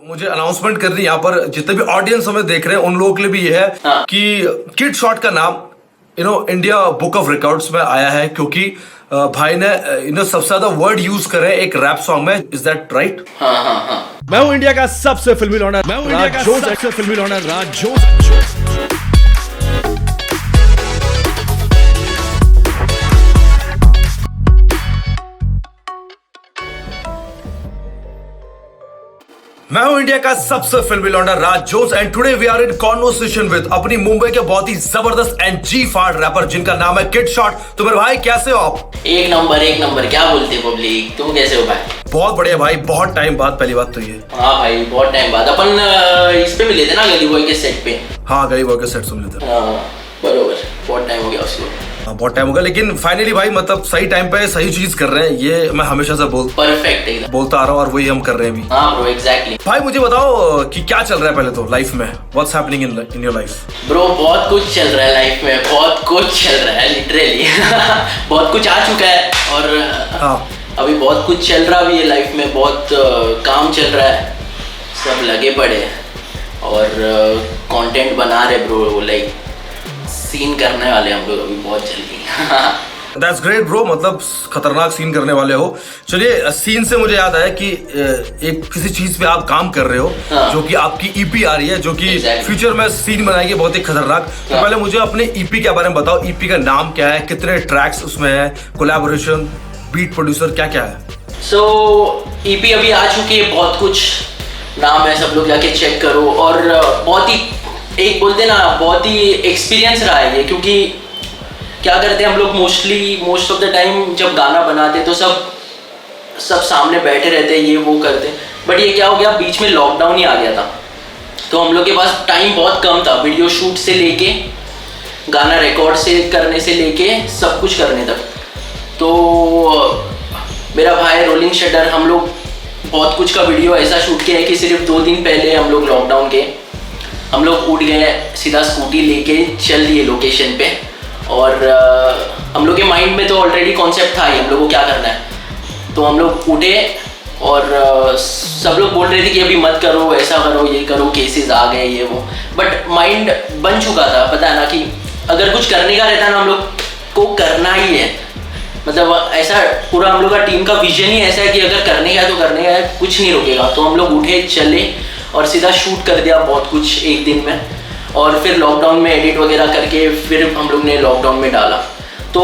मुझे अनाउंसमेंट कर रही यहाँ पर जितने भी ऑडियंस हमें देख रहे हैं उन लोगों के लिए भी ये है कि किड शॉट का नाम इंडिया बुक ऑफ रिकॉर्ड्स में आया है क्योंकि भाई ने सबसे ज्यादा वर्ड यूज करे एक रैप सॉन्ग में। Is that right? हाँ। मैं हूं इंडिया का सबसे फिल्मी लॉन्डर, मैं हूं इंडिया का सबसे फिल्मी लॉन्डर राज जोस। मैं हूं इंडिया का सबसे फिल्मी लॉन्डर राज जोस and today we are in conversation with अपनी मुंबई के बहुत ही जबरदस्त एंड जी फाड़ रैपर जिनका नाम है किड शॉट। तो मेरे भाई कैसे हो आप? एक नंबर। क्या बोलते हैं पब्लिक, तुम कैसे हो भाई? बहुत बढ़िया भाई, बहुत टाइम बाद। पहली बात तो ये। हाँ भाई, बहुत टाइम बाद अपन इस पे मिले थे ना, गली बॉय के सेट पे। हाँ, गली बॉय के सेट से मिले थे। बरोबर, बहुत टाइम हो गया उसको। बहुत टाइम हो गया, लेकिन फाइनली भाई मतलब सही टाइम पे सही चीज कर रहे हैं। ये मैं हमेशा से परफेक्ट एकदम बोलता आ रहा हूँ और वही हम कर रहे हैं अभी। हाँ ब्रो, एग्जैक्टली। भाई मुझे बताओ कि क्या चल रहा है पहले तो लाइफ में। What's happening in your life? Bro बहुत कुछ चल रहा है लाइफ में, बहुत कुछ चल रहा है लिटरली। बहुत कुछ आ चुका है और हाँ, अभी बहुत कुछ चल रहा भी है लाइफ में। बहुत काम चल रहा है, सब लगे पड़े हैं और कंटेंट बना रहे ब्रो। लाइक सीन करने वाले हम लोग अभी बहुत जल्दी। दैट्स ग्रेट ब्रो, मतलब खतरनाक सीन करने वाले हो। चलिए, सीन से मुझे याद आया कि एक किसी चीज पे आप काम कर रहे हो। हाँ। जो कि आपकी ईपी आ रही है, जो कि Exactly. फ्यूचर में सीन बनाएगी बहुत ही खतरनाक। तो हाँ। पहले मुझे अपने ईपी के बारे में बताओ। ईपी का नाम क्या है, कितने ट्रैक्स उसमें है, कोलैबोरेशन, बीट प्रोड्यूसर, क्या क्या है? सो ईपी अभी आ चुकी है, बहुत कुछ नाम है, सब लोग जाके चेक करो। और बहुत ही एक बोलते ना, बहुत ही एक्सपीरियंस रहा है ये, क्योंकि क्या करते हैं हम लोग मोस्ट ऑफ द टाइम जब गाना बनाते तो सब सामने बैठे रहते हैं, ये वो करते। बट ये क्या हो गया, बीच में लॉकडाउन ही आ गया था, तो हम लोग के पास टाइम बहुत कम था। वीडियो शूट से लेके गाना रिकॉर्ड से करने से लेके सब कुछ करने तक। तो मेरा भाई रोलिंग शटर, हम लोग बहुत कुछ का वीडियो ऐसा शूट किया है कि सिर्फ 2 दिन पहले हम लोग लॉकडाउन के हम लोग उठ गए, सीधा स्कूटी लेके चल दिए लोकेशन पे। और हम लोग के माइंड में तो ऑलरेडी कॉन्सेप्ट था ही हम लोग को क्या करना है। तो हम लोग उठे और सब लोग बोल रहे थे कि अभी मत करो, ऐसा करो, ये करो, केसेस आ गए, ये वो। बट माइंड बन चुका था, पता है ना कि अगर कुछ करने का रहता है ना, हम लोग को करना ही है। मतलब ऐसा पूरा हम लोग का टीम का विजन ही ऐसा है कि अगर करने का है तो करने का है, कुछ नहीं रुकेगा। तो हम लोग उठे, चले और सीधा शूट कर दिया बहुत कुछ एक दिन में। और फिर लॉकडाउन में एडिट वगैरह करके फिर हम लोग ने लॉकडाउन में डाला। तो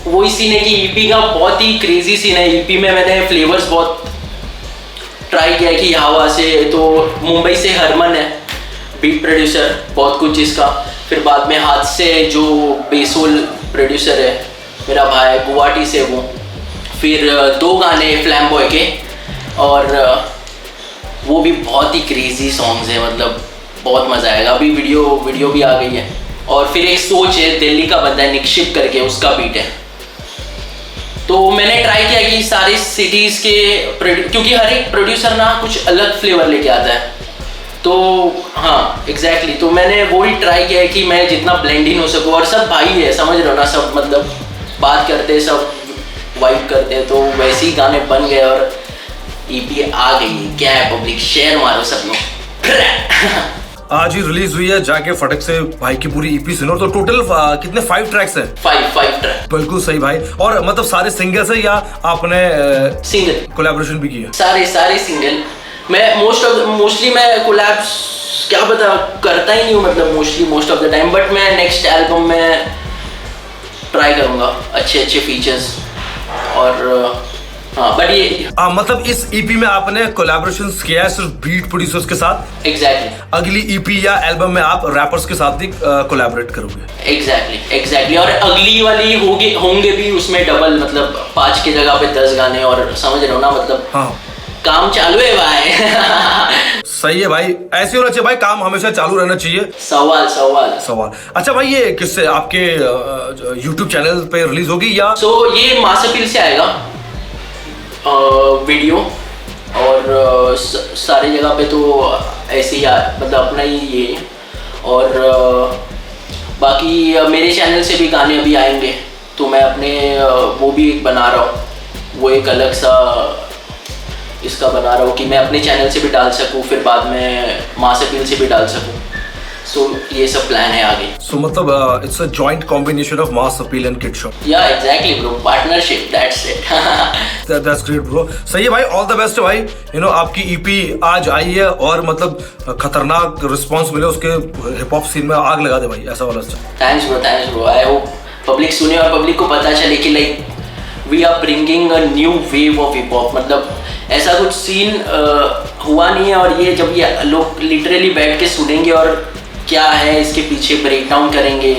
वही सीन है कि ईपी का बहुत ही क्रेजी सीन है। ईपी में मैंने फ्लेवर्स बहुत ट्राई किया कि हवा से, तो मुंबई से हरमन है बीट प्रोड्यूसर, बहुत कुछ जिसका। फिर बाद में हाथ से जो बेसोल प्रोड्यूसर है मेरा भाई, गुवाहाटी से वो। फिर 2 गाने फ्लैम्बॉय के, और वो भी बहुत ही क्रेजी सॉन्ग्स है, मतलब बहुत मज़ा आएगा। अभी वीडियो भी आ गई है। और फिर एक सोच है, दिल्ली का बंदा है निक्षिप करके, उसका बीट है। तो मैंने ट्राई किया कि सारे सिटीज़ के क्योंकि हर एक प्रोड्यूसर ना कुछ अलग फ्लेवर लेके आता है। तो हाँ एग्जैक्टली, तो मैंने वही ट्राई किया है कि मैं जितना ब्लेंड इन हो सकूँ। और सब भाई है, समझ रहे हो ना, सब मतलब बात करते, सब वाइब करते, तो वैसे ही गाने बन गए और ईपी आ गई। क्या है पब्लिक, शेयर मारो सब लोग। आज ही रिलीज हुई है, जाके फटक से भाई की पूरी ईपी सुनो। तो टोटल कितने 5 ट्रैक्स हैं? 5 ट्रैक। बिल्कुल सही भाई। और मतलब सारे सिंगल्स है या आपने सिंगल कोलैबोरेशन भी की है? सारे सिंगल। मैं मोस्टली मैं कोलैब्स क्या पता करता ही नहीं हूँ, मतलब most of the time. But मैं नेक्स्ट एल्बम में ट्राई करूँगा अच्छे फीचर्स। और हाँ, बट ये मतलब इस ईपी में आपने कोलैबोरेशंस किया है सिर्फ बीट प्रोड्यूसर्स के साथ? एग्जैक्टली। अगली ईपी या एल्बम में आप रैपर्स के साथ भी कोलैबोरेट करोगे? एग्जैक्टली। और अगली वाली होंगे भी उसमें डबल, मतलब 5 की जगह पे 10 गाने। और समझ रहे हो ना, मतलब हाँ, काम चालू है भाई। सही है भाई, ऐसे होना चाहिए भाई, काम हमेशा चालू रहना चाहिए। सवाल। अच्छा भाई, ये किससे आपके यूट्यूब चैनल पे रिलीज होगी या? ये मासपील से आएगा वीडियो। और सारी जगह पे तो ऐसे ही मतलब अपना ही ये। और बाकी मेरे चैनल से भी गाने अभी आएंगे, तो मैं अपने वो भी एक बना रहा हूँ। वो एक अलग सा इसका बना रहा हूँ कि मैं अपने चैनल से भी डाल सकूँ, फिर बाद में मास अपील से भी डाल सकूँ। सो ये सब प्लान है आगे। सो मतलब it's a joint combination of mass appeal and kid shot. Yeah exactly bro, partnership, that's it. That's great bro. सही है भाई, ऑल द बेस्ट भाई। यू नो आपकी ईपी आज आई है और मतलब खतरनाक रिस्पांस मिले उसके, हिप हॉप सीन में आग लगा दे भाई, ऐसा वाला। Thanks bro. I hope public सुने और पब्लिक को पता चले कि like we are bringing a new wave of hip hop. मतलब ऐसा कुछ सीन हुआ नहीं है, और ये जब ये लोग लिटरली बैठ के सुनेंगे और क्या है इसके पीछे ब्रेक डाउन करेंगे,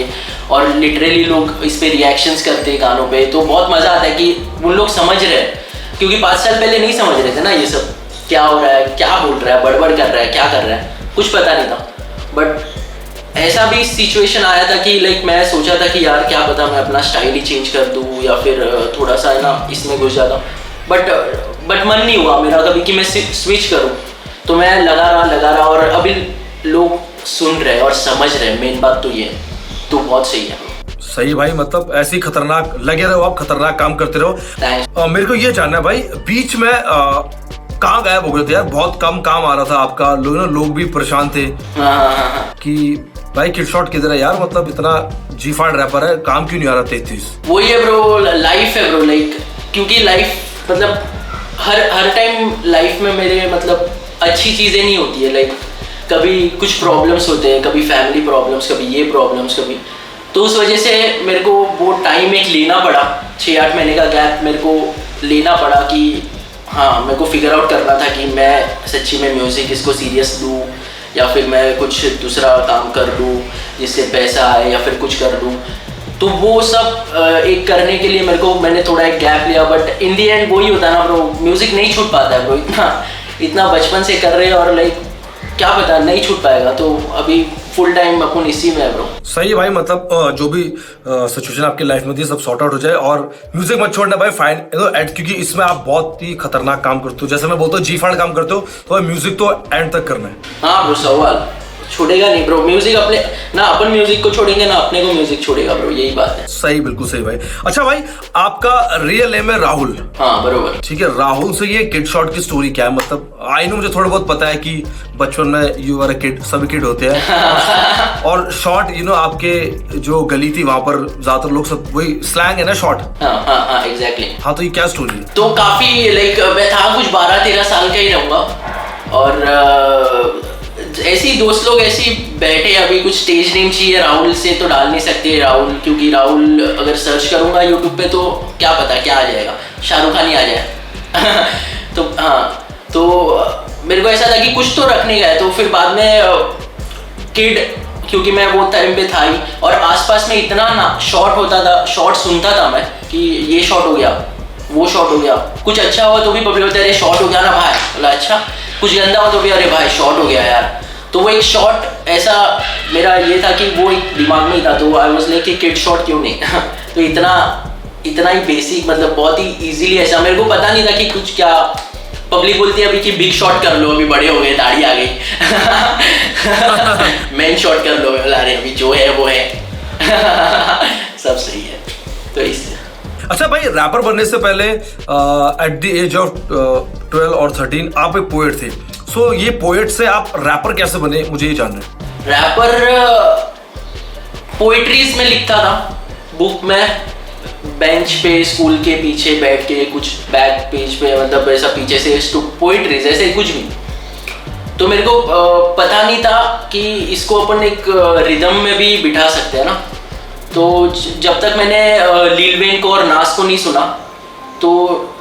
और लिटरली लोग इस पे रिएक्शंस करते हैं गानों पे, तो बहुत मज़ा आता है कि उन लोग समझ रहे हैं। क्योंकि 5 साल पहले नहीं समझ रहे थे ना ये सब, क्या हो रहा है, क्या बोल रहा है, बड़बड़ कर रहा है, क्या कर रहा है, कुछ पता नहीं था। बट ऐसा भी सिचुएशन आया था कि लाइक मैं सोचा था कि यार क्या पता मैं अपना स्टाइल ही चेंज कर दूँ या फिर थोड़ा सा है ना इसमें घुस जाता, बट मन नहीं हुआ मेरा कभी कि मैं स्विच करूँ। तो मैं लगा रहा और अभी लोग सुन रहे और समझ रहे, मेन बात तो ये है, तो बहुत सही है। सही भाई, मतलब ऐसे ही खतरनाक लगे रहो, आप खतरनाक काम करते रहो। मेरे को ये जानना है भाई, बीच में कहाँ गायब हो गए थे यार? बहुत कम काम आ रहा था आपका, लोग भी परेशान थे कि भाई किड शॉट किधर है यार, मतलब इतना जी फाड़ रैपर है, काम क्यों नहीं आ रहा 33? वो ये ब्रो, लाइफ है ब्रो, लाइक क्योंकि लाइफ मतलब हर टाइम लाइफ में मेरे मतलब अच्छी चीज़ें नहीं होती है। लाइक कभी कुछ प्रॉब्लम्स होते हैं, कभी फैमिली प्रॉब्लम्स, कभी ये प्रॉब्लम्स, कभी, तो उस वजह से मेरे को वो टाइम एक लेना पड़ा, 6-8 महीने का गैप मेरे को लेना पड़ा कि हाँ मेरे को फिगर आउट करना था कि मैं सच्ची में म्यूज़िक इसको सीरियस लूँ या फिर मैं कुछ दूसरा काम कर लूँ जिससे पैसा आए या फिर कुछ कर लूँ। तो वो सब एक करने के लिए मैंने थोड़ा एक गैप लिया, बट इन दी एंड वही होता है ना ब्रो, म्यूज़िक नहीं छूट पाता है ब्रो, इतना बचपन से कर रहे हैं और लाइक क्या पता नहीं छूट पाएगा, तो अभी फुल टाइम अपन इसी में है ब्रो। सही है भाई, मतलब जो भी सिचुएशन आपकी लाइफ में थी सब सॉर्ट आउट हो जाए, और म्यूजिक मत छोड़ना भाई, फाइन क्योंकि इसमें आप बहुत ही खतरनाक काम करते हो, जैसे मैं बोलता हूँ जी फाड़ काम करते हो, तो म्यूजिक तो एंड तक करना है। हाँ ब्रो, सवाल छोड़ेगा नहीं ब्रो, म्यूजिक अपने ना, अपन म्यूजिक को छोड़ेंगे ना अपने को म्यूजिक छोड़ेगा ब्रो, यही बात है। सही, बिल्कुल सही भाई। अच्छा भाई, आपका रियल नेम है राहुल? हाँ बरोबर। ठीक है, राहुल से ये किड शॉट की स्टोरी क्या है? मतलब आई नो, मुझे थोड़ा बहुत पता है कि बचपन में यू आर अ किड, सभी किड होते हैं और शॉर्ट आपके जो गली थी वहां पर ज्यादातर लोग सब वही स्लैंग है ना शॉर्ट। हाँ एग्जैक्टली। हाँ, तो ये क्या स्टोरी है? तो काफी लाइक मैं था कुछ 12-13 साल का ही रहूंगा, और ऐसे ही दोस्त लोग ऐसे ही बैठे, अभी कुछ स्टेज नेम चाहिए राहुल से तो डाल नहीं सकते राहुल, क्योंकि राहुल अगर सर्च करूंगा यूट्यूब पे तो क्या पता क्या आ जाएगा, शाहरुख खान ही आ जाए तो हाँ, तो मेरे को ऐसा था कि कुछ तो रखने का है, तो फिर बाद में किड, क्योंकि मैं वो टाइम पे था ही, और आसपास में इतना ना शॉर्ट होता था, शॉर्ट सुनता था मैं कि ये शॉर्ट हो गया, वो शॉर्ट हो गया, कुछ अच्छा हुआ तो भी पब्लिक होता है अरे शॉर्ट हो गया ना भाई, बोला अच्छा, कुछ गंदा हो तो भी अरे भाई शॉर्ट हो गया यार। तो वो एक शॉर्ट ऐसा मेरा ये था कि वो एक दिमाग में ही था, तो आई वाज लाइक कि किड शॉर्ट क्यों नहीं तो इतना ही बेसिक, मतलब बहुत ही इजीली ऐसा, मेरे को पता नहीं था कि कुछ क्या, पब्लिक बोलती है अभी कि बिग शॉट कर लो, अभी बड़े हो गए, दाढ़ी आ गई मेन शॉट कर लो, बोला अरे अभी जो है वो है सब सही है, तो इससे। अच्छा भाई, रैपर बनने से पहले एट द एज ऑफ 12 और 13 आप एक पोएट थे, सो ये पोएट से आप रैपर कैसे बने, मुझे ये जानना है। रैपर पोएट्रीज में लिखता था, बुक में बेंच पे स्कूल के पीछे बैठ के, कुछ बैक पेज पे, मतलब ऐसा पीछे से पोएट्रीज ऐसे कुछ भी, तो मेरे को पता नहीं था कि इसको अपन एक रिदम में भी बिठा सकते हैं ना। तो जब तक मैंने लील वेन को और नास को नहीं सुना, तो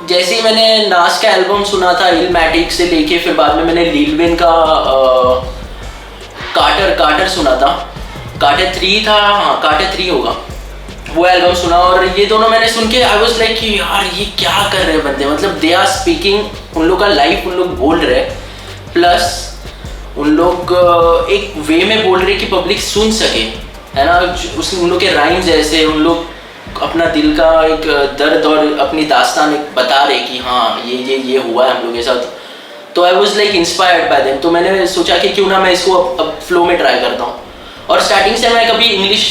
जैसे ही मैंने नास का एल्बम सुना था इलमैटिक से लेके, फिर बाद में मैंने लील वेन का कार्टर सुना था, कार्टर 3 था, हाँ कार्टर 3 होगा, वो एल्बम सुना, और ये दोनों मैंने सुन के आई वाज लाइक कि यार ये क्या कर रहे हैं बंदे, मतलब दे आर स्पीकिंग, उन लोग का लाइफ उन लोग बोल रहे, प्लस उन लोग एक वे में बोल रहे कि पब्लिक सुन सके, है ना, उन लोग के राइम्स ऐसे, उन लोग अपना दिल का एक दर्द और अपनी दास्तान एक बता रहे कि हाँ ये हुआ है हम लोग के साथ। तो I was like inspired by them, तो मैंने सोचा कि क्यों ना मैं इसको अब फ्लो में ट्राई करता हूँ। और स्टार्टिंग से मैं कभी इंग्लिश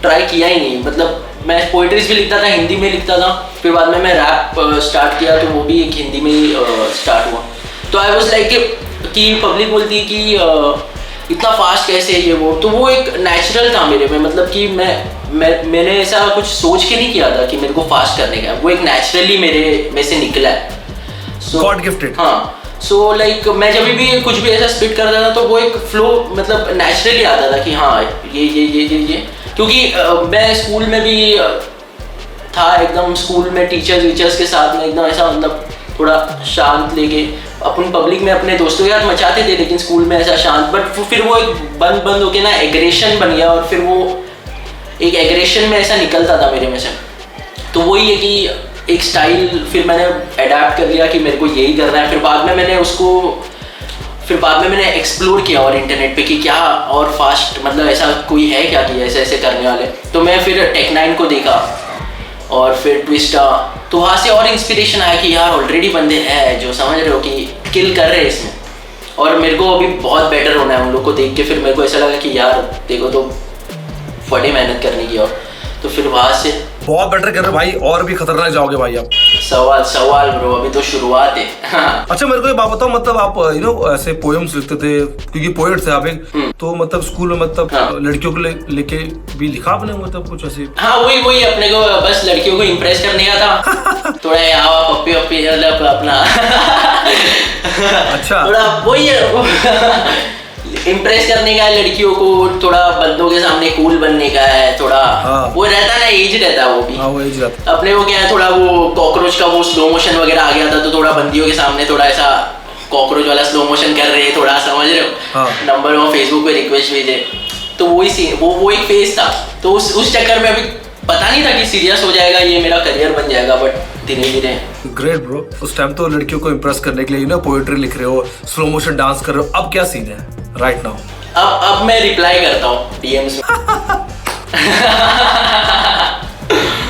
ट्राई किया ही नहीं, मतलब मैं पोइट्रीज भी लिखता था, हिंदी में लिखता था। फिर बाद में मैं रैप स्टार्ट किया तो वो भी एक हिंदी में ही स्टार्ट हुआ। तो आई वाज लाइक कि पब्लिक बोलती है कि इतना फास्ट कैसे है ये वो, तो वो एक नेचुरल था मेरे में। मतलब कि मैंने ऐसा कुछ सोच के नहीं किया था कि मेरे को फास्ट करने का, वो एक नेचुरली मेरे में से निकला है। God gifted. हाँ, सो लाइक मैं जब भी कुछ भी ऐसा स्पिट करता था तो वो एक फ्लो मतलब नेचुरली आता था कि हाँ ये क्योंकि मैं स्कूल में भी था एकदम, स्कूल में टीचर्स के साथ में एकदम ऐसा मतलब थोड़ा शांत लेके अपन पब्लिक में अपने दोस्तों के साथ मचाते थे, लेकिन स्कूल में ऐसा शांत। बट फिर वो एक बंद होके ना एग्रेशन बन गया, और फिर वो एक एग्रेशन में ऐसा निकलता था मेरे में से। तो वही है कि एक स्टाइल फिर मैंने अडेप्ट कर लिया कि मेरे को यही करना है। फिर बाद में मैंने एक्सप्लोर किया और इंटरनेट पे कि क्या और फास्ट मतलब ऐसा कोई है क्या कि ऐसे करने वाले। तो मैं फिर टेक9 को देखा और फिर ट्विस्टा, तो वहाँ से और इंस्पिरेशन आया कि यार ऑलरेडी बंदे हैं जो समझ रहे हो कि किल कर रहे हैं इसमें, और मेरे को अभी बहुत बेटर होना है उन लोग को देख के। फिर मेरे को ऐसा लगा कि यार देखो तो बड़ी मेहनत करने की, और तो फिर वहाँ से बहुत बेटर कर रहे भाई, और भी खतरनाक जाओगे भाई आप। सवाल ब्रो, अभी तो शुरुआत है। अच्छा मेरे को ये बात बताओ, मतलब आप ऐसे पोएम्स लिखते थे क्योंकि पोएट थे आप एक, तो मतलब स्कूल में मतलब लड़कियों को लेके भी लिखा आपने, मतलब कुछ ऐसे? हाँ वही अपने को बस लड़कियों को इम्प्रेस करने का था। थोड़ा यहाँ पप्पी मतलब अपना अच्छा थोड़ा वही है इम्प्रेस करने का है लड़कियों को, थोड़ा बंदों के सामने कूल बनने का है थोड़ा। हाँ। वो रहता ना, एज रहता है वो भी। हाँ वो एज रहता। अपने को क्या है, थोड़ा वो कॉकरोच का वो स्लो मोशन वगैरह आ गया था, तो थोड़ा बंदियों के सामने थोड़ा ऐसा कॉकरोच वाला स्लो मोशन कर रहे हैं थोड़ा, समझ रहे हो? हाँ। नंबर वो फेसबुक पे रिक्वेस्ट भेजे, तो वही सीन वो एक फेज था। तो उस चक्कर में अभी पता नहीं था कि सीरियस हो जाएगा, ये मेरा करियर बन जाएगा, बट धीरे धीरे। Great bro. उस टाइम तो लड़कियों को इम्प्रेस करने के लिए पोएट्री लिख रहे हो, स्लो मोशन डांस कर रहे हो, अब क्या सीन है राइट नाउ? अब मैं रिप्लाई करता हूँ डीएम्स में।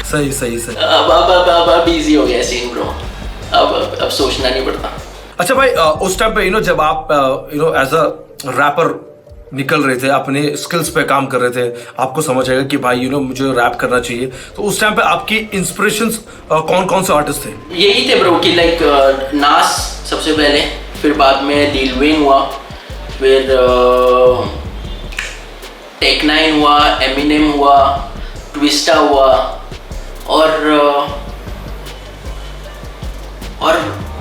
सही अब इजी हो गया सीन ब्रो, अब सोचना नहीं पड़ता। अच्छा भाई, उस टाइम पे जब आप एज अ रैपर निकल रहे थे, अपने स्किल्स पे काम कर रहे थे, आपको समझ आएगा कि भाई मुझे रैप करना चाहिए, तो उस टाइम पे आपकी इंस्पिरेशंस कौन से आर्टिस्ट थे? यही थे ब्रो कि लाइक नास सबसे पहले, फिर बाद में लिल वेन हुआ, फिर टेक9 हुआ, एमिनेम हुआ, ट्विस्टा हुआ, और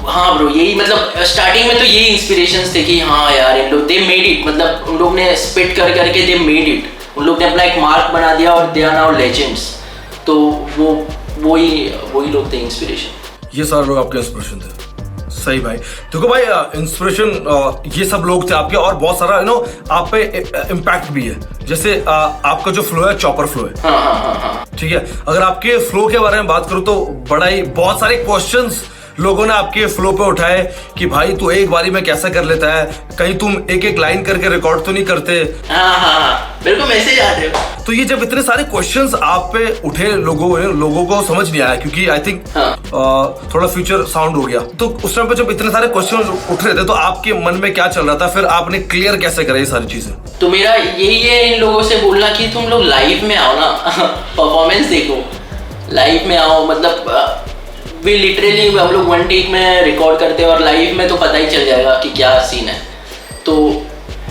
हाँ ब्रो यही मतलब स्टार्टिंग में तो यही इंस्पिरेशंस थे कि हाँ यार इन लोग दे मेड इट, मतलब उन लोग ने स्पिट करके दे मेड इट, उन लोग ने अपना एक मार्क बना दिया और दे आर नाउ लेजेंड्स। तो वही लोग थे इंस्पिरेशन। ये सारे लोग आपके इंस्पिरेशन थे। सही भाई, देखो भाई इंस्पिरेशन ये सब लोग थे आपके, और बहुत सारा आप पे इम्पैक्ट भी है। जैसे आपका जो फ्लो है चॉपर फ्लो है। हाँ। ठीक है, अगर आपके फ्लो के बारे में बात करूं तो बहुत सारे क्वेश्चंस लोगों ने आपके फ्लो पे उठाए कि भाई तू एक बारी में कैसा कर लेता है, कहीं तुम एक लाइन करके रिकॉर्ड तो नहीं करते? हाँ मेरे को मैसेज आते हो। तो ये जब इतने सारे क्वेश्चंस आप पे उठे, लोगों को समझ नहीं आया क्योंकि आई थिंक थोड़ा फ्यूचर साउंड हो गया। तो उस टाइम पे जब इतने सारे क्वेश्चन उठ रहे थे तो आपके मन में क्या चल रहा था, फिर आपने क्लियर कैसे करा ये सारी चीजें? तो मेरा यही है इन लोगों से बोलना कि तुम लोग लाइव में आओ ना, परफॉर्मेंस देखो, लाइव में आओ। मतलब वी लिटरली हम लोग 1 टेक में रिकॉर्ड करते हैं, और लाइव में तो पता ही चल जाएगा कि क्या सीन है। तो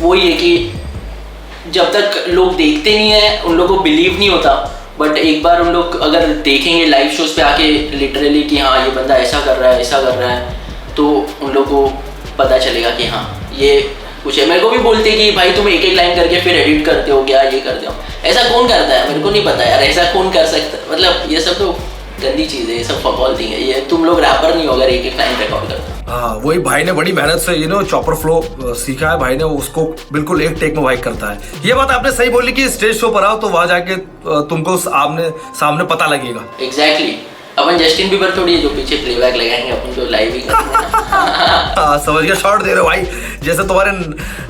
वही है कि जब तक लोग देखते नहीं है उन लोगों को बिलीव नहीं होता, बट एक बार उन लोग अगर देखेंगे लाइव शोज पे आके लिटरली कि हाँ ये बंदा ऐसा कर रहा है, तो उन लोगों को पता चलेगा कि हाँ ये कुछ है। मेरे को भी बोलते हैं कि भाई तुम एक लाइन करके फिर एडिट करते हो क्या, ये करते हो, ऐसा कौन करता है? मेरे को नहीं पता यार, ऐसा कौन कर सकता है? मतलब ये सब तो गंदी चीज है, ये सब फकौल थिंग है। ये तुम लोग रैपर नहीं हो अगर एक लाइन रिकॉर्ड करते। हाँ वही भाई ने बड़ी मेहनत से चॉपर फ्लो सीखा है भाई ने, उसको बिल्कुल एक टेक में भाई करता है। ये बात आपने सही बोली कि स्टेज शो पर आओ तो वहां जाके तुमको सामने पता लगेगा। एग्जैक्टली। अपन जस्टिन बीबर थोड़ी जो पीछे प्लेबैक लगाएंगे, अपन तो लाइव ही करेंगे। समझ गया, शॉर्ट दे रहे हो भाई, जैसे तुम्हारे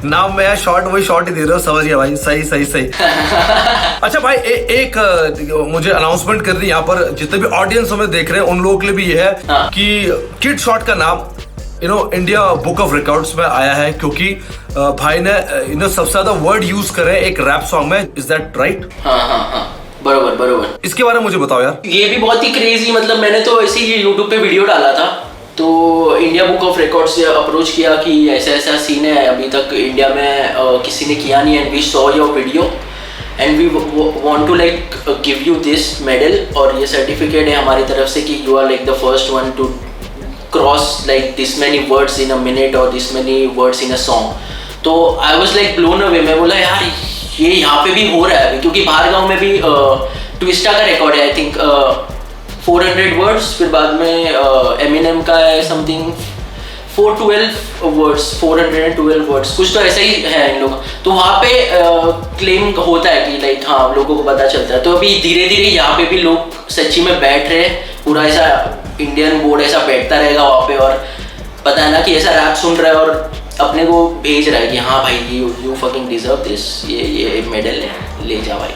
नाम में है शॉर्ट, वही शॉर्ट ही दे रहे हो। समझ गया भाई, सही। अच्छा भाई एक मुझे अनाउंसमेंट करनी यहाँ पर, जितने भी ऑडियंस हमें देख रहे हैं उन लोगों के लिए भी ये है कि किड शॉट का नाम इंडिया बुक ऑफ रिकॉर्ड्स में आया है, क्योंकि भाई ने सबसे ज्यादा वर्ड यूज करे एक रैप सॉन्ग में। Is that right? हाँ बरोबर बरोबर। इसके बारे में मुझे बताओ यार। ये भी बहुत ही क्रेजी, मतलब मैंने तो ऐसे ही यूट्यूब पे वीडियो डाला था, तो इंडिया बुक ऑफ रिकॉर्ड से अप्रोच किया कि ऐसा ऐसा सीन है, अभी तक इंडिया में किसी ने किया नहीं, and we saw your video and we want to like give you this medal, और ये सर्टिफिकेट है हमारी तरफ से कि you are like the first one to cross like this many words in a minute और this many words in a song. तो I was like blown away. मैं बोला यार ये यहाँ पे भी हो रहा है अभी, क्योंकि बाहर गाँव में भी ट्विस्टा का रिकॉर्ड है आई थिंक 400 वर्ड्स, फिर बाद में एमिनेम का है समथिंग 412 वर्ड्स, 412 वर्ड्स, कुछ तो ऐसा ही है इन लोगों। तो वहाँ पे क्लेम होता है कि लाइक हाँ लोगों को पता चलता है। तो अभी धीरे धीरे यहाँ पे भी लोग सच्ची में बैठ रहे, पूरा ऐसा इंडियन बोर्ड ऐसा बैठता रहेगा वहाँ पे, और पता है ना कि ऐसा रैप सुन रहा है और अपने को भेज रहा है कि हाँ भाई यू फकिंग डिजर्व दिस, ये मेडल है, ले जा भाई।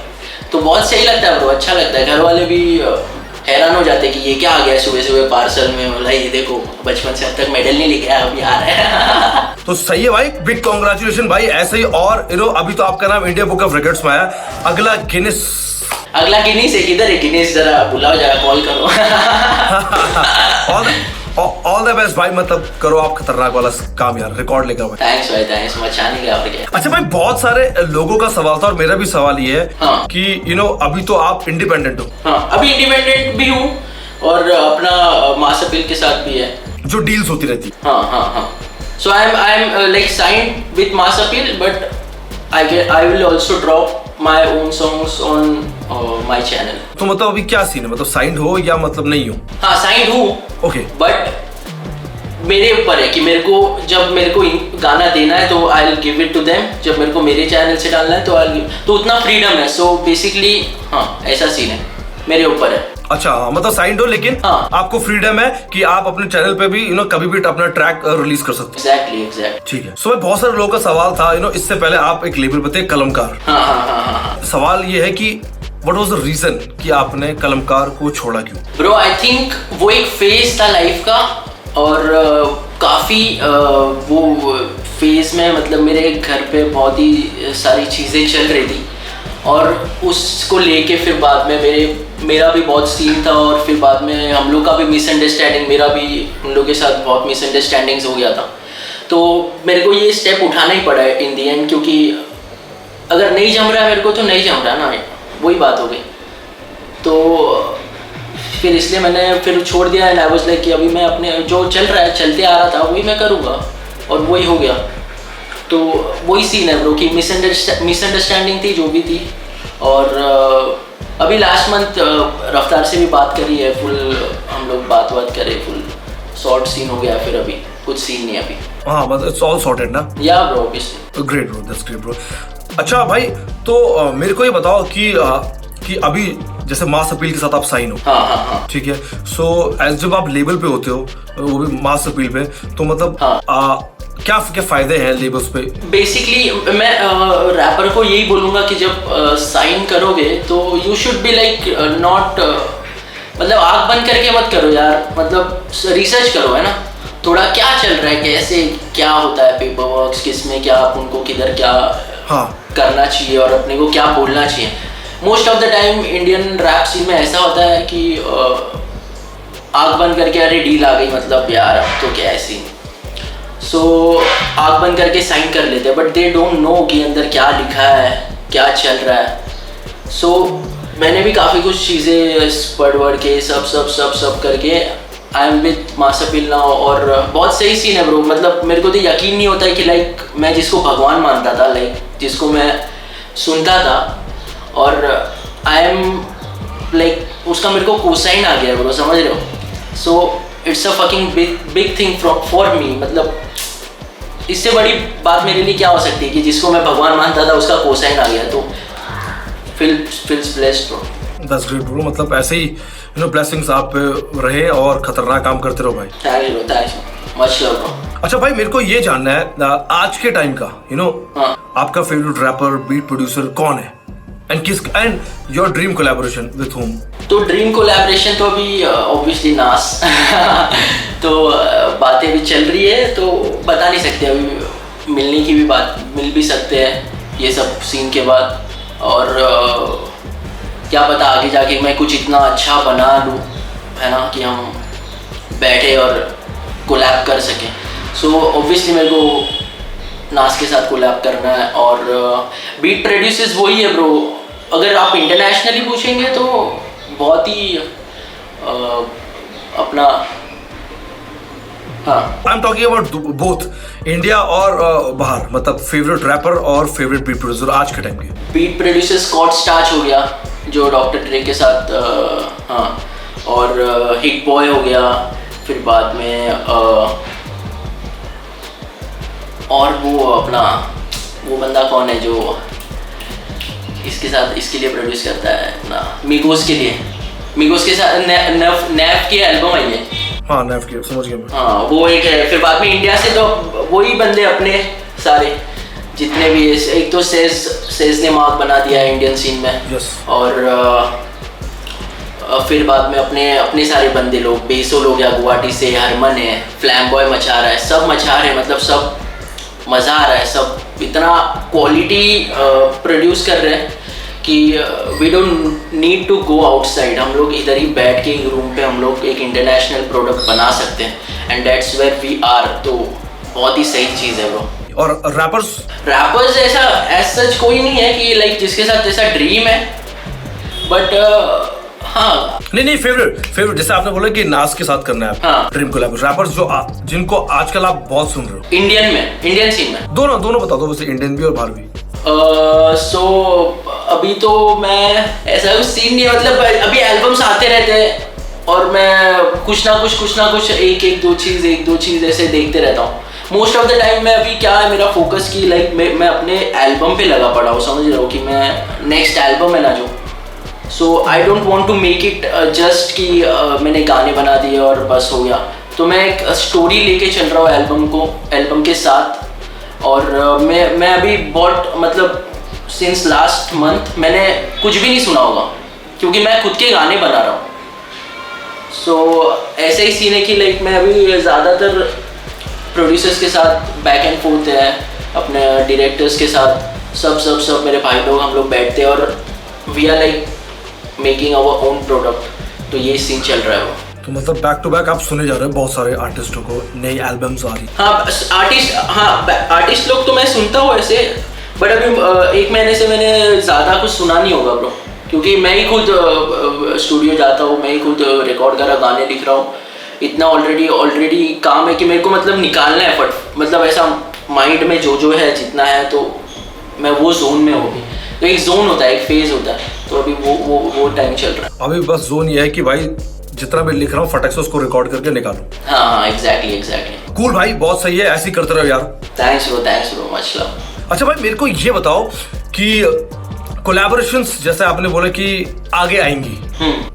तो बहुत सही लगता है ब्रो, अच्छा लगता है। घर वाले भी हैरान हो जाते कि ये क्या आ गया सुबह सुबह पार्सल में, बोला ये देखो बचपन से अब तक मेडल नहीं लेके आया, अभी आ रहा है। तो सही है भाई, बिग कॉन्ग्रेचुलेशन भाई, ऐसे ही। और अभी तो आपका नाम इंडिया बुक ऑफ रिकॉर्ड्स में आया, अगला गिनीज है किधर है गिनीज, जरा बुलाओ, जरा कॉल करो। ऑल द बेस्ट भाई, मतलब करो आप खतरनाक वाला काम यार, रिकॉर्ड लेकर भाई। थैंक्स भाई, थैंक्स, मचाने का और क्या। अच्छा भाई, बहुत सारे लोगों का सवाल था और मेरा भी सवाल ये है हाँ। कि अभी तो आप इंडिपेंडेंट हो। हाँ, अभी इंडिपेंडेंट भी हूँ और अपना मास अपील के साथ भी है, जो डील्स होती रहती। हाँ। So I am like signed with mass appeal, but I will also drop my own songs on my channel. तो मतलब अभी क्या सीन है, मतलब साइंड हो या मतलब नहीं हो? हाँ साइंड हूँ, ओके, बट मेरे ऊपर है कि जब मेरे को गाना देना है तो I will give it to them, जब मेरे को मेरे चैनल से डालना है तो आई विल, तो उतना फ्रीडम है। सो बेसिकली हाँ ऐसा सीन है, मेरे ऊपर है। अच्छा, मतलब साइंड हो लेकिन हाँ। आपको फ्रीडम है कि आप अपने चैनल पे भी कभी भी अपना ट्रैक रिलीज कर सकते हैं। एग्जैक्टली। ठीक है। सो बहुत सारे लोगों का सवाल था इससे पहले आप एक लेबल पे थे कलमकार। हाँ। सवाल ये है कि व्हाट वाज द रीजन कि आपने कलमकार को छोड़ा क्यों? ब्रो आई थिंक वो एक फेज था लाइफ का, और काफ़ी वो फेज में मतलब मेरे घर पे बहुत ही सारी चीज़ें चल रही थी, और उसको लेके फिर बाद में मेरा भी बहुत सीन था, और फिर बाद में हम लोग का भी मिसअंडरस्टैंडिंग, मेरा भी उन लोगों के साथ बहुत मिसअंडरस्टैंडिंग्स हो गया था। तो मेरे को ये स्टेप उठाना ही पड़ा इन दी एंड, क्योंकि अगर नहीं जम रहा है मेरे को तो नहीं जम रहा ना, वही बात हो गई। तो फिर इसलिए मैंने फिर छोड़ दिया एंड आई वाज लाइक कि अभी मैं अपने जो चलते आ रहा था वही मैं करूँगा, और वही हो गया। तो वही सीन है ब्रो कि मिसअंडरस्टैंडिंग थी जो भी थी, और अभी लास्ट मंथ रफ्तार से भी बात करी है, फुल हम लोग बात करे, फुल शॉर्ट सीन हो गया, फिर अभी कुछ सीन नहीं अभी। हाँ, मतलब इट्स ऑल सॉर्टेड ना? या bro obviously. Great bro, that's great bro. अच्छा भाई, तो मेरे को ये बताओ कि अभी जैसे मास अपील के साथ आप साइन हो। हाँ। ठीक है। सो एज जब आप लेबल पे होते हो, वो भी मास अपील पे, तो मतलब हाँ। क्या फायदे हैं लेबल्स पे? बेसिकली मैं रैपर को यही बोलूँगा कि जब साइन करोगे तो you should be like not, मतलब आँख बंद करके मत करो यार, मतलब रिसर्च करो, है ना, थोड़ा क्या चल रहा है, कैसे क्या होता है पेपर वर्क, किस में क्या, उनको किधर क्या करना चाहिए और अपने को क्या बोलना चाहिए। Most of the time Indian rap scene में ऐसा होता है कि आँख बंद करके अरे डील आ गई, मतलब यार अब तो क्या है सीन, सो आँख बंद करके साइन कर लेते हैं, बट दे डोंट नो कि अंदर क्या लिखा है, क्या चल रहा है। सो मैंने भी काफ़ी कुछ चीज़ें पढ़ के सब करके I am with mass appeal now, और बहुत सही सीन है ब्रो। मतलब मेरे को तो यकीन नहीं होता है कि लाइक मैं जिसको भगवान मानता था, लाइक जिसको मैं सुनता था, और आई एम लाइक उसका मेरे को कोसाइन आ गया है ब्रो, समझ रहे हो। So it's a fucking big thing for me, मतलब इससे बड़ी बात मेरे लिए क्या हो सकती है कि जिसको मैं भगवान मानता था उसका कोसाइन आ गया, तो feels blessed bro. That's great bro, मतलब ऐसे ही blessings आप पे रहे और खतरनाक काम करते रहो भाई। Thanks much love bro. अच्छा भाई, मेरे को ये जानना है आज के टाइम का आपका फेवरेट रैपर, बीट प्रोड्यूसर कौन है, and your dream collaboration with whom? तो ड्रीम कोलैबोरेशन तो अभी ऑब्वियसली नास तो बातें भी चल रही है, तो बता नहीं सकते अभी, मिलने की भी बात, मिल भी सकते हैं ये सब सीन के बाद, और क्या पता आगे जाके मैं कुछ इतना अच्छा बना लूँ, है ना, कि हम बैठे और कोलैब कर सकें। सो ऑब्वियसली मेरे को नाज के साथ कोलैब करना है। और बीट प्रोड्यूसर्स वही है ब्रो, अगर आप इंटरनेशनली पूछेंगे तो बहुत ही अपना, हाँ, I am talking about both India और बाहर, मतलब फेवरेट रैपर और फेवरेट बीट प्रोड्यूसर आज के टाइम के। बीट प्रोड्यूसर स्कॉट स्टार्च हो गया जो डॉक्टर ड्रे के साथ, हाँ, और हिट बॉय हो गया, फिर बाद में और वो अपना वो बंदा कौन है जो इसके साथ इसके लिए प्रोड्यूस करता है ना, मिगोस के लिए, मिगोस के साथ नैफ की एल्बम है ये, हाँ नैफ की, समझ गया मैं। हाँ वो एक है। फिर बाद में इंडिया से तो वही बंदे अपने सारे जितने भी, एक तो सेज ने मार्क बना दिया है इंडियन सीन में। Yes. और फिर बाद में अपने सारे बंदे लोग, बेसोल हो गया गुवाहाटी से, हरमन है, फ्लैम बॉय मचा रहा है, सब मचा रहे हैं, मतलब सब मज़ा आ रहा है, सब इतना क्वालिटी प्रोड्यूस कर रहे हैं कि we don't need to go outside. हम लोग इधर ही बैठ के एक रूम पे हम लोग एक इंटरनेशनल प्रोडक्ट बना सकते हैं, and that's where we are. तो बहुत ही सही चीज़ है ब्रो। और रैपर्स ऐसा एज सच कोई नहीं है कि लाइक जिसके साथ जैसा ड्रीम है, बट हाँ नहीं फेवरेट जैसे आपने बोला कि नाज के साथ करना है, हाँ, ड्रीम कोलैब, रैपर्स जो जिनको आजकल आप बहुत सुन रहे हो इंडियन सीन में, दोनों बता दो, वैसे इंडियन भी और बाहर भी। सो अभी तो मैं ऐसा कुछ सीन नहीं है, मतलब अभी एल्बम्स आते रहते हैं और मैं कुछ ना कुछ एक दो चीज़ ऐसे देखते रहता हूँ। मोस्ट ऑफ द टाइम मैं अभी क्या है मेरा फोकस की लाइक मैं अपने एल्बम पे लगा पड़ा हूँ, समझ रहा हूँ कि मैं नेक्स्ट एल्बम है ना जो, so I don't want to make it just कि मैंने गाने बना दिए और बस हो गया। तो मैं एक स्टोरी लेके चल रहा हूँ एल्बम के साथ। और मैं अभी बहुत मतलब सिंस लास्ट मंथ मैंने कुछ भी नहीं सुना होगा, क्योंकि मैं खुद के गाने बना रहा हूँ। सो ऐसे ही सीन है कि लाइक मैं अभी ज़्यादातर प्रोड्यूसर्स के साथ बैक एंड फोर्थ है, अपने डायरेक्टर्स के साथ, सब मेरे भाई लोग, हम लोग बैठते हैं और we are like making our own product. तो ये सीन चल रहा है वो। तो मतलब बैक टू बैक आप सुने जा रहे हैं बहुत सारे आर्टिस्टों को, नई एल्बम्स आ रही। हाँ आर्टिस्ट लोग तो मैं सुनता हूँ ऐसे, बट अभी एक महीने से मैंने ज़्यादा कुछ सुना नहीं होगा ब्रो, क्योंकि मैं ही खुद स्टूडियो जाता हूँ, मैं ही खुद रिकॉर्ड करा, गाने लिख रहा हूँ। इतना ऑलरेडी काम है कि मेरे को मतलब निकालना है फट, मतलब ऐसा माइंड में जो है जितना है, तो मैं वो जोन में हो गई। तो एक जोन होता है, एक फेज होता है, तो अभी वो टाइम चल रहा है। अभी बस जोन ये है कि भाई जितना भी लिख रहा हूँ फटक से उसको रिकॉर्ड करके निकालूं। हाँ एग्जैक्टली। कूल भाई, बहुत सही है, ऐसे ही करते रहो यार। Thanks bro, much love. अच्छा भाई मेरे को ये बताओ कि कोलैबोरेशंस जैसे आपने बोला कि आगे आएंगी,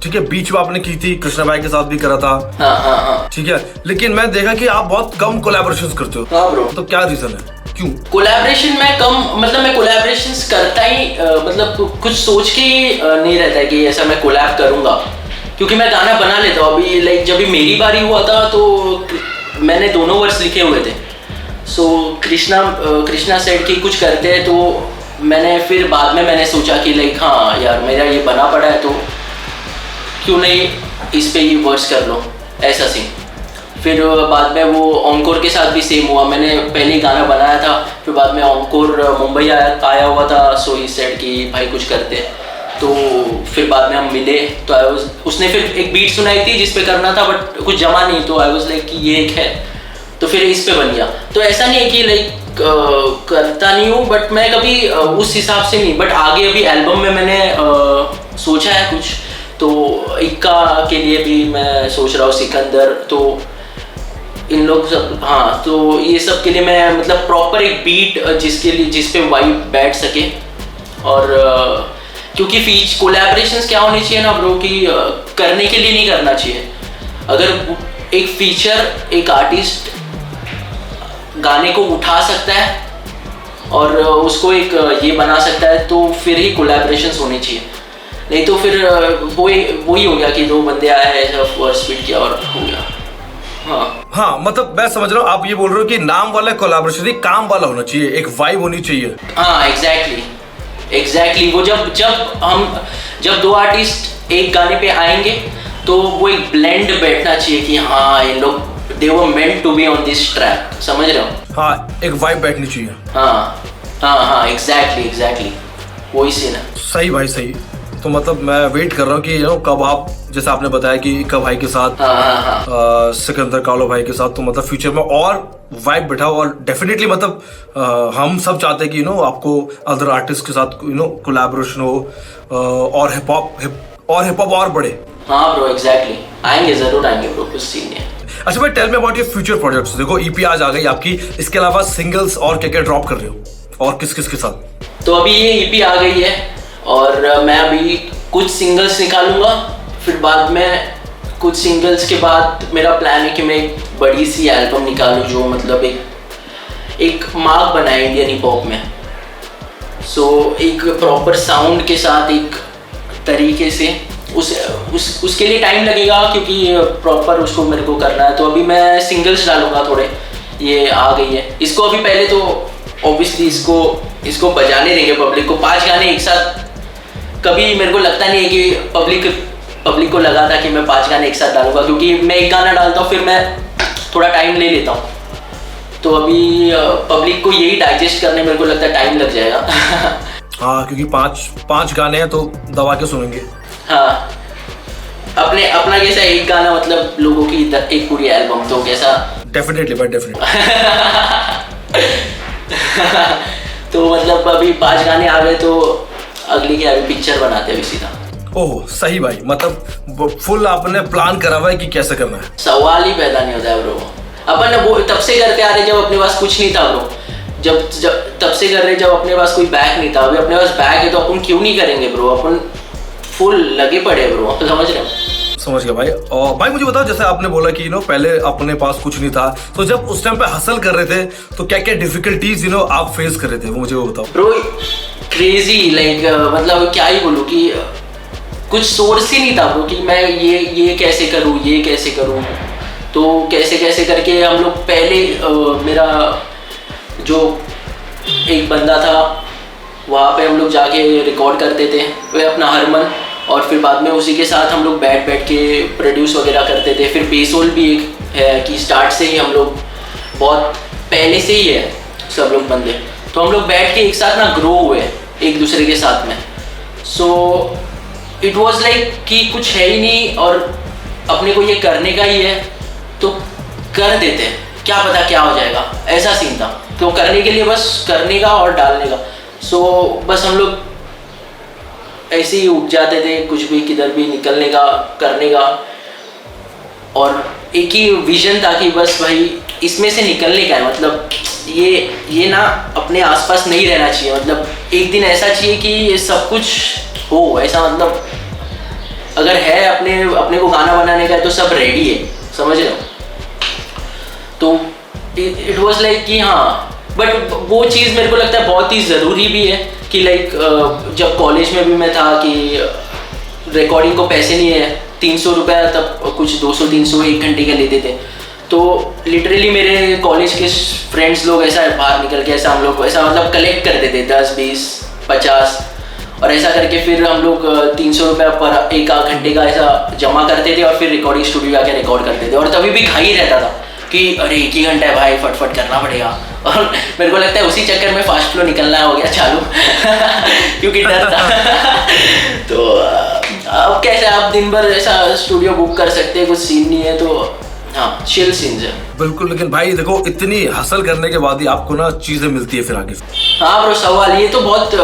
ठीक है, बीच में आपने की थी, कृष्णा भाई के साथ भी करा था, हाँ, ठीक है, लेकिन मैं देखा कि आप बहुत कम कोलैबोरेशंस करते हो। हाँ ब्रो। तो क्या रीजन है, क्यों? कोलैबोरेशन में कम, मतलब मैं कोलैबोरेशंस करता ही मतलब कुछ सोच के नहीं रहता है कि ऐसा मैं कोलैब करूंगा, क्योंकि मैं गाना बना लेता हूँ। अभी लाइक जब भी मेरी बारी हुआ था तो मैंने दोनों वर्स लिखे हुए थे। सो कृष्णा सेट की कुछ करते हैं, तो मैंने फिर बाद में मैंने सोचा कि लाइक हाँ यार मेरा ये बना पड़ा है, तो क्यों नहीं इस पे ही वर्स कर लो, ऐसा सीन। फिर बाद में वो ऑनकोर के साथ भी सेम हुआ, मैंने पहले ही गाना बनाया था, फिर बाद में ऑनकोर मुंबई आया हुआ था, सो ही सेट कि भाई कुछ करते हैं। तो फिर बाद में हम मिले, तो उसने फिर एक बीट सुनाई थी जिस पे करना था, बट कुछ जमा नहीं, तो आई वाज लाइक कि ये एक है, तो फिर इस पे बन गया। तो ऐसा नहीं है कि लाइक करता नहीं हूँ, बट मैं कभी उस हिसाब से नहीं, बट आगे अभी एल्बम में मैंने सोचा है कुछ, तो इक्का के लिए भी मैं सोच रहा हूँ, सिकंदर, तो इन लोग सब, हाँ, तो ये सब के लिए मैं मतलब प्रॉपर एक बीट जिस पे वाइब बैठ सके। और क्योंकि कोलैबोरेशंस क्या होनी चाहिए ना ब्रो, कि करने के लिए नहीं करना चाहिए। अगर एक फीचर एक आर्टिस्ट गाने को उठा सकता है और उसको एक ये बना सकता है, तो फिर ही कोलैबोरेशंस होनी चाहिए। नहीं तो फिर वही हो गया कि दो बंदे आए, वर्स बीट किया और हो गया। हाँ मतलब मैं समझ रहा हूँ, आप ये बोल रहे हो कि नाम वाला कोलैबोरेशन ही काम वाला होना चाहिए, एक वाइब होनी चाहिए। हाँ एग्जैक्टली। वो जब हम जब दो आर्टिस्ट एक गाने पे आएंगे तो वो एक ब्लेंड बैठना चाहिए कि हाँ ये लोग they were meant to be on this track, समझ रहे हो? हाँ, एक वाइब बैठनी चाहिए। हाँ, एग्जैक्टली वही सीन है। सही भाई सही। तो मतलब मैं वेट कर रहा हूँ कि कब आप, जैसे आपने बताया कि इक्का भाई के साथ, सिकंदर कालो भाई के साथ, तो मतलब फ्यूचर में और वाइब बैठाओ। और डेफिनेटली मतलब हम सब चाहते हैं कि आपको अदर आर्टिस्ट के साथ कोलैबोरेशन हो और हिप हॉप और बढ़े। हाँ ब्रो, एग्जैक्टली जरूर आएंगे ब्रो, कुछ सीन है। अच्छा भाई, tell me about your future projects. देखो ईपी आज आ गई आपकी, इसके अलावा सिंगल्स और क्या ड्रॉप कर रहे हो और किस किस के साथ? तो अभी ये ईपी आ गई है और मैं अभी कुछ सिंगल्स निकालूंगा, फिर बाद में कुछ सिंगल्स के बाद मेरा प्लान है कि मैं एक बड़ी सी एल्बम निकालूं जो मतलब एक मार्क बनाए इंडियन हिप हॉप में। सो एक प्रॉपर साउंड के साथ, एक तरीके से उसके लिए टाइम लगेगा क्योंकि प्रॉपर उसको मेरे को करना है। तो अभी मैं सिंगल्स डालूंगा थोड़े, ये आ गई है। इसको अभी पहले तो ऑब्वियसली इसको बजाने देंगे पब्लिक को। 5 गाने एक साथ कभी मेरे को लगता नहीं है कि पब्लिक को लगा था कि मैं 5 गाने एक साथ डालूंगा, क्योंकि मैं एक गाना डालता हूँ फिर मैं थोड़ा टाइम ले लेता हूँ। तो अभी पब्लिक को यही डाइजेस्ट करने मेरे को लगता है टाइम लग जाएगा। हाँ, क्योंकि 5 गाने हैं तो दबा के सुनेंगे। हाँ, अपना कैसा एक गाना मतलब लोगों की एक पूरी एल्बम, तो कैसा डेफिनेटली भाई, डेफिनेटली। तो मतलब अभी 5 गाने आ गए तो अगली की अभी पिक्चर बनाते हैं सीधा। ओह सही भाई, मतलब फुल आपने प्लान करा हुआ है कि कैसे करना है। सवाल ही पैदा नहीं होता है ब्रो। अपन वो तब से करते आ रहे जब अपने पास कुछ नहीं था ब्रो। जब तब से कर रहे जब अपने पास कोई बैक नहीं था। अभी अपने पास बैक है तो अपन क्यों नहीं करेंगे ब्रो? अपन फुल लगे पड़े ब्रो, समझ रहे हो? समझ गया भाई। और भाई मुझे बताओ, जैसे आपने बोला कि पहले अपने पास कुछ नहीं था, तो जब उस टाइम पे हसल कर रहे थे तो क्या क्या डिफिकल्टीज आप फेस कर रहे थे, वो मुझे बताओ ब्रो। क्रेजी लाइक मतलब क्या ही बोलूं कि कुछ सोर्स ही नहीं था ब्रो कि मैं ये कैसे करूं, ये कैसे करूं। तो कैसे करके हम लोग पहले मेरा जो एक बंदा था वहाँ पे हम लोग जाके रिकॉर्ड करते थे, वह अपना हरमन। और फिर बाद में उसी के साथ हम लोग बैठ के प्रोड्यूस वगैरह करते थे। फिर बेसोल भी एक है कि स्टार्ट से ही हम लोग बहुत पहले से ही है सब लोग बंदे, तो हम लोग बैठ के एक साथ ना ग्रो हुए एक दूसरे के साथ में। सो इट वॉज लाइक कि कुछ है ही नहीं और अपने को ये करने का ही है तो कर देते हैं, क्या पता क्या हो जाएगा, ऐसा सीन था। तो करने के लिए बस करने का और डालने का। सो बस हम लोग ऐसे ही उठ जाते थे, कुछ भी किधर भी निकलने का, करने का। और एक ही विजन था कि बस भाई इसमें से निकलने का है। मतलब ये ना अपने आसपास नहीं रहना चाहिए। मतलब एक दिन ऐसा चाहिए कि ये सब कुछ हो, ऐसा मतलब अगर है अपने को गाना बनाने का तो सब रेडी है, समझ रहे हो? तो इट वाज लाइक कि हाँ, बट वो चीज़ मेरे को लगता है बहुत ही ज़रूरी भी है कि लाइक जब कॉलेज में भी मैं था कि रिकॉर्डिंग को पैसे नहीं है, 300 रुपये तब कुछ 200-300 1 घंटे के लेते थे। तो लिटरली मेरे कॉलेज के फ्रेंड्स लोग ऐसा बाहर निकल के ऐसा हम लोग ऐसा मतलब कलेक्ट करते थे 10, 20, 50 और ऐसा करके फिर हम लोग 300 रुपये पर 1 घंटे का ऐसा जमा करते थे और फिर रिकॉर्डिंग स्टूडियो आके रिकॉर्ड करते थे। और तभी भी घाई रहता था कि अरे 1 ही घंटा है भाई, फटफट करना पड़ेगा। और मेरे को लगता है उसी चक्कर में फास्ट फ्लो निकलना हो गया चालू क्योंकि डर था। तो अब कैसे आप दिन भर ऐसा स्टूडियो बुक कर सकते हैं, कुछ सीन नहीं है, तो हाँ चिल सीन्स है बिल्कुल। लेकिन भाई देखो, इतनी हसल करने के बाद ही आपको ना चीजें मिलती है फिर आगे। हाँ ब्रो, सवाल ये तो बहुत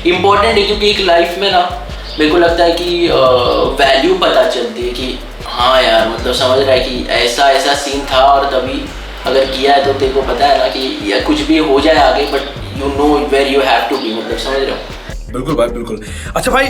इम्पोर्टेंट है क्योंकि एक लाइफ में ना मेरे को लगता है कि वैल्यू पता चलती है कि हाँ यार मतलब समझ रहा है कि ऐसा सीन था और तभी अगर किया है तो तेरे को पता है ना कि या कुछ भी हो जाए आगे, but you know where you have to be, मतलब समझ रहे हो? बिल्कुल भाई बिल्कुल। अच्छा भाई,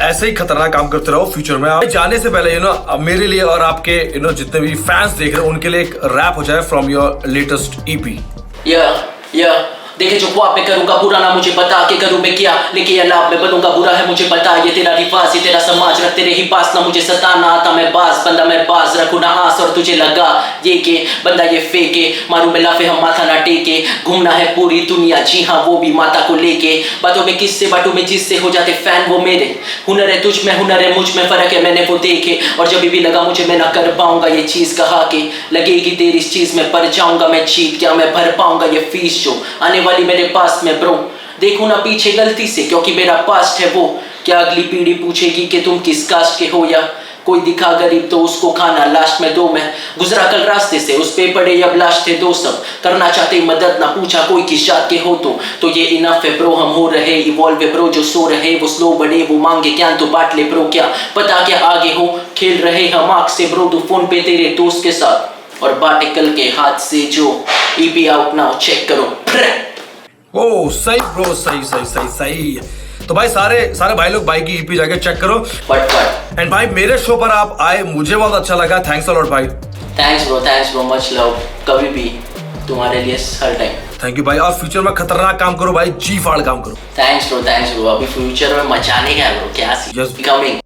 ऐसे ही खतरनाक काम करते रहो फ्यूचर में। आप जाने से पहले मेरे लिए और आपके जितने भी फैंस देख रहे हैं उनके लिए एक रैप हो जाए फ्रॉम योर लेटेस्ट ईपी। या देखे जो ख्वाब में करूंगा बुरा ना मुझे बता के करूं मैं क्या, लेके ये लाभ में बनूंगा बुरा है मुझे पता, ये तेरा रिवाज ये तेरा समाज रख तेरे ही पास ना मुझे सताना आता मैं बाज बंदा मैं बाज रखूं ना आस और तुझे लगा ये के बंदा ये फेंके मारू में लाफे हम माथा ना टेके, घूमना है पूरी दुनिया जी हाँ वो भी माता को लेके, बातों में किससे बातों में जिससे हो जाते फैन वो मेरे, हुनर है तुझ में हुनर है मुझ में फर्क है मैंने वो देखे, और जब भी लगा मुझे मैं ना कर पाऊंगा ये चीज कहा के लगेगी तेरी इस चीज में पर जाऊंगा मैं जीत क्या मैं भर पाऊंगा ये फीस जो आने वाली मेरे पास में ब्रो, देखो ना पीछे गलती से क्योंकि मेरा पास्ट है वो, क्या अगली पीढ़ी पूछेगी कि तुम किस कास्ट के हो, या कोई दिखा गरीब तो उसको खाना लास्ट में दो, मैं गुजरा कल रास्ते से उस पे पड़े अब लाश थे दो, सब करना चाहते मदद ना पूछा कोई किस जात के हो तो ये इनफ है ब्रो, हम हो रहे इवॉल्व है ब्रो, जो सो रहे वो स्लो बढ़े वो मांगे क्या तो बांट ले ब्रो, क्या पता क्या आगे हो खेल रहे हम आंख से ब्रो, तू फोन पे तेरे दोस्त के साथ और बाटे कल के हाथ से जो ईपी आउट नाउ चेक करो। ओ सही ब्रो, सही सही सही सही। तो भाई सारे भाई लोग भाई की ईपी जाके चेक करो। बट एंड भाई मेरे शो पर आप आए मुझे बहुत अच्छा लगा, थैंक्स अ लॉट भाई। थैंक्स ब्रो मच लव, कभी भी तुम्हारे लिए हर टाइम। थैंक यू भाई, और फ्यूचर में खतरनाक काम करो भाई, जी फाड़ काम करो। थैंक्स ब्रो अभी फ्यूचर में मचाने का है ब्रो, क्या Yes. कमिंग।